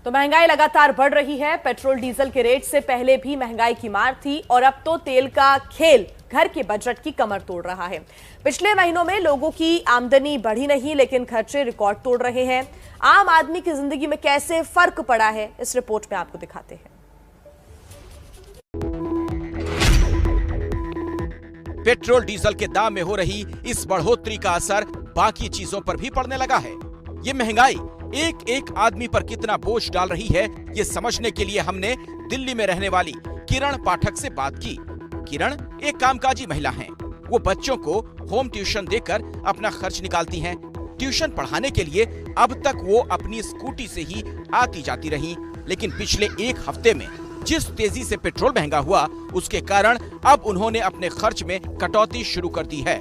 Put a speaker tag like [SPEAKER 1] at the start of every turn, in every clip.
[SPEAKER 1] तो महंगाई लगातार बढ़ रही है। पेट्रोल डीजल के रेट से पहले भी महंगाई की मार थी और अब तो तेल का खेल घर के बजट की कमर तोड़ रहा है। पिछले महीनों में लोगों की आमदनी बढ़ी नहीं, लेकिन खर्चे रिकॉर्ड तोड़ रहे हैं। आम आदमी की जिंदगी में कैसे फर्क पड़ा है, इस रिपोर्ट में आपको दिखाते हैं।
[SPEAKER 2] पेट्रोल डीजल के दाम में हो रही इस बढ़ोतरी का असर बाकी चीजों पर भी पड़ने लगा है। ये महंगाई एक एक आदमी पर कितना बोझ डाल रही है, ये समझने के लिए हमने दिल्ली में रहने वाली किरण पाठक से बात की। किरण एक कामकाजी महिला हैं। वो बच्चों को होम ट्यूशन देकर अपना खर्च निकालती हैं। ट्यूशन पढ़ाने के लिए अब तक वो अपनी स्कूटी से ही आती जाती रहीं, लेकिन पिछले एक हफ्ते में जिस तेजी से पेट्रोल महंगा हुआ, उसके कारण अब उन्होंने अपने खर्च में कटौती शुरू कर दी है।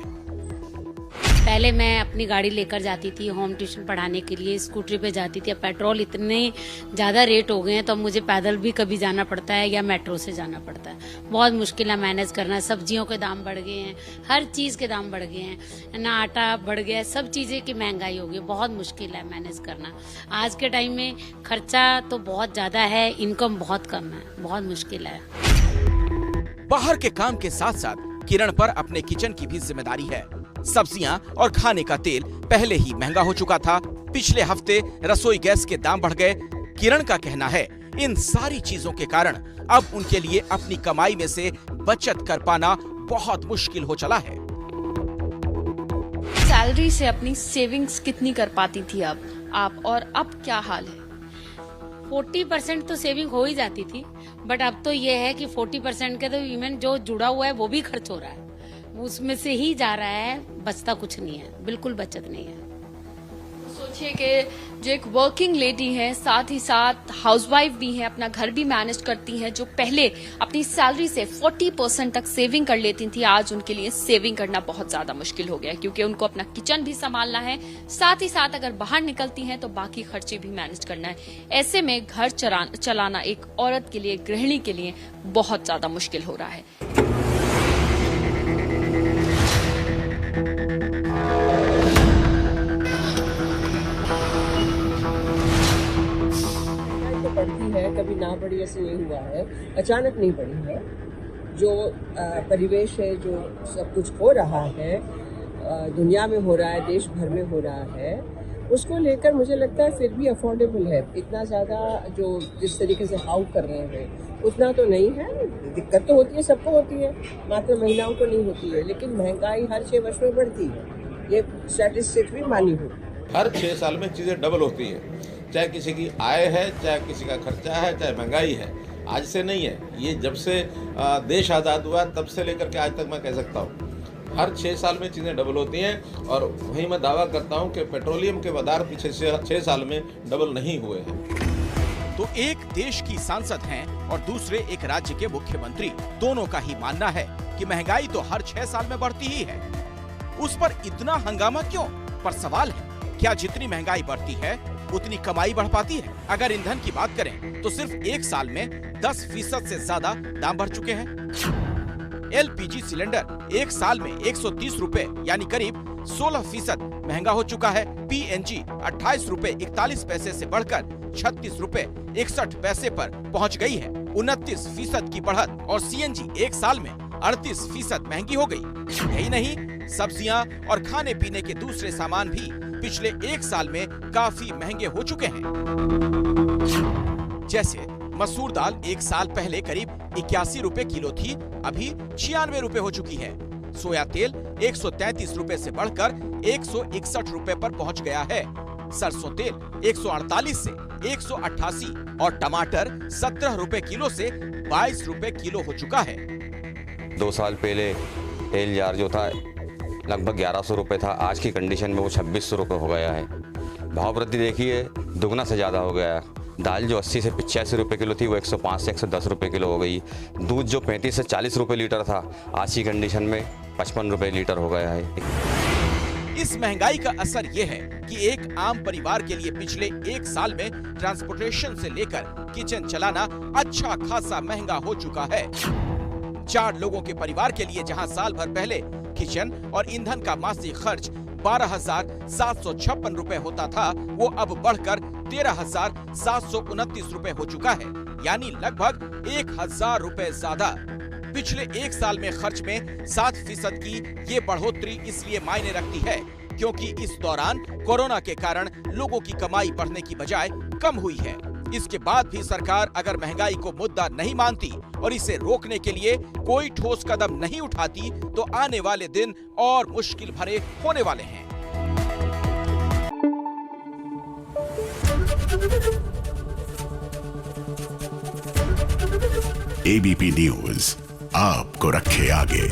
[SPEAKER 3] पहले मैं अपनी गाड़ी लेकर जाती थी होम ट्यूशन पढ़ाने के लिए, स्कूटरी पे जाती थी। अब पेट्रोल इतने ज़्यादा रेट हो गए हैं तो अब मुझे पैदल भी कभी जाना पड़ता है या मेट्रो से जाना पड़ता है। बहुत मुश्किल है मैनेज करना। सब्जियों के दाम बढ़ गए हैं, हर चीज़ के दाम बढ़ गए हैं ना, आटा बढ़ गया है, सब चीज़ें की महंगाई हो गई। बहुत मुश्किल है मैनेज करना। आज के टाइम में खर्चा तो बहुत ज़्यादा है, इनकम बहुत कम है, बहुत मुश्किल है।
[SPEAKER 2] बाहर के काम के साथ साथ किरण पर अपने किचन की भी जिम्मेदारी है। सब्जियां और खाने का तेल पहले ही महंगा हो चुका था। पिछले हफ्ते रसोई गैस के दाम बढ़ गए। किरण का कहना है, इन सारी चीजों के कारण अब उनके लिए अपनी कमाई में से बचत कर पाना बहुत मुश्किल हो चला है।
[SPEAKER 4] सैलरी से अपनी सेविंग्स कितनी कर पाती थी आप और अब क्या हाल है?
[SPEAKER 3] 40% तो सेविंग हो ही जाती थी, बट अब तो ये है कि 40% के तो इवन जो जुड़ा हुआ है वो भी खर्च हो रहा है, उसमें से ही जा रहा है, बचता कुछ नहीं है, बिल्कुल बचत नहीं है।
[SPEAKER 4] सोचिए कि जो एक वर्किंग लेडी है, साथ ही साथ हाउसवाइफ भी है, अपना घर भी मैनेज करती है, जो पहले अपनी सैलरी से 40% तक सेविंग कर लेती थी, आज उनके लिए सेविंग करना बहुत ज्यादा मुश्किल हो गया है, क्योंकि उनको अपना किचन भी संभालना है, साथ ही साथ अगर बाहर निकलती हैं तो बाकी खर्चे भी मैनेज करना है। ऐसे में घर चलाना एक औरत के लिए, गृहिणी के लिए बहुत ज्यादा मुश्किल हो रहा है।
[SPEAKER 5] बढ़ती है, कभी ना बढ़ी ऐसे नहीं हुआ है, अचानक नहीं बढ़ी है। जो परिवेश है, जो सब कुछ हो रहा है, दुनिया में हो रहा है, देश भर में हो रहा है, उसको लेकर मुझे लगता है फिर भी अफोर्डेबल है। इतना ज़्यादा जो जिस तरीके से हाउ कर रहे हैं उतना तो नहीं है। दिक्कत तो होती है, सबको होती है, मात्र महिलाओं को नहीं होती है, लेकिन महंगाई हर 6 वर्ष में बढ़ती है। ये स्टैटिस्टिक्स भी मानी हो।
[SPEAKER 6] हर 6 साल में चीज़ें डबल होती है, चाहे किसी की आय है, चाहे किसी का खर्चा है, चाहे महंगाई है। आज से नहीं है, ये जब से देश आज़ाद हुआ तब से लेकर के आज तक मैं कह सकता हूँ हर 6 साल में चीज़ें डबल होती हैं। और वहीं मैं दावा करता हूँ कि पेट्रोलियम के पदार्थ पिछले 6 साल में डबल नहीं हुए हैं।
[SPEAKER 2] तो एक देश की सांसद हैं और दूसरे एक राज्य के मुख्यमंत्री, दोनों का ही मानना है कि महंगाई तो हर 6 साल में बढ़ती ही है। उस पर इतना हंगामा क्यों? पर सवाल है, क्या जितनी महंगाई बढ़ती है उतनी कमाई बढ़ पाती है? अगर ईंधन की बात करें तो सिर्फ एक साल में 10% से ज्यादा दाम बढ़ चुके हैं। LPG सिलेंडर एक साल में 130 रुपए यानी करीब 16% महंगा हो चुका है। PNG 28 रुपए 41 पैसे से बढ़कर 36 रुपए 61 पैसे पर पहुंच गई है। 29% की बढ़त। और CNG एक साल में 38% महंगी हो गई। यही नहीं, सब्जियां और खाने पीने के दूसरे सामान भी पिछले एक साल में काफी महंगे हो चुके हैं। जैसे मसूर दाल एक साल पहले करीब 81 रुपए किलो थी, अभी 96 रुपए हो चुकी है। सोया तेल 133 रुपए से बढ़कर 161 रुपए पर पहुंच गया है। सरसों तेल 148 से 188 और टमाटर 17 रुपए किलो से 22 रुपए किलो हो चुका है।
[SPEAKER 7] 2 साल पहले तेल जार जो था लगभग 1100 रुपये था, आज की कंडीशन में वो 2600 रुपये हो गया है। भाव वृद्धि देखिए दुगना से ज़्यादा हो गया है। दाल जो 80 से 85 रुपये किलो थी वो 105 से 110 रुपये किलो हो गई। दूध जो 35 से 40 रुपये लीटर था, आज की कंडीशन में 55 रुपये लीटर हो गया है।
[SPEAKER 2] इस महंगाई का असर ये है कि एक आम परिवार के लिए पिछले एक साल में ट्रांसपोर्टेशन से लेकर किचन चलाना अच्छा खासा महंगा हो चुका है। 4 लोगों के परिवार के लिए जहां साल भर पहले किचन और ईंधन का मासिक खर्च 12,756 रुपए होता था वो अब बढ़कर 13,729 रुपए हो चुका है, यानी लगभग 1,000 रुपए ज्यादा। पिछले एक साल में खर्च में 7% की ये बढ़ोतरी इसलिए मायने रखती है क्योंकि इस दौरान कोरोना के कारण लोगों की कमाई बढ़ने की बजाय कम हुई है। इसके बाद भी सरकार अगर महंगाई को मुद्दा नहीं मानती और इसे रोकने के लिए कोई ठोस कदम नहीं उठाती तो आने वाले दिन और मुश्किल भरे होने वाले हैं।
[SPEAKER 8] एबीपी न्यूज आपको रखे आगे।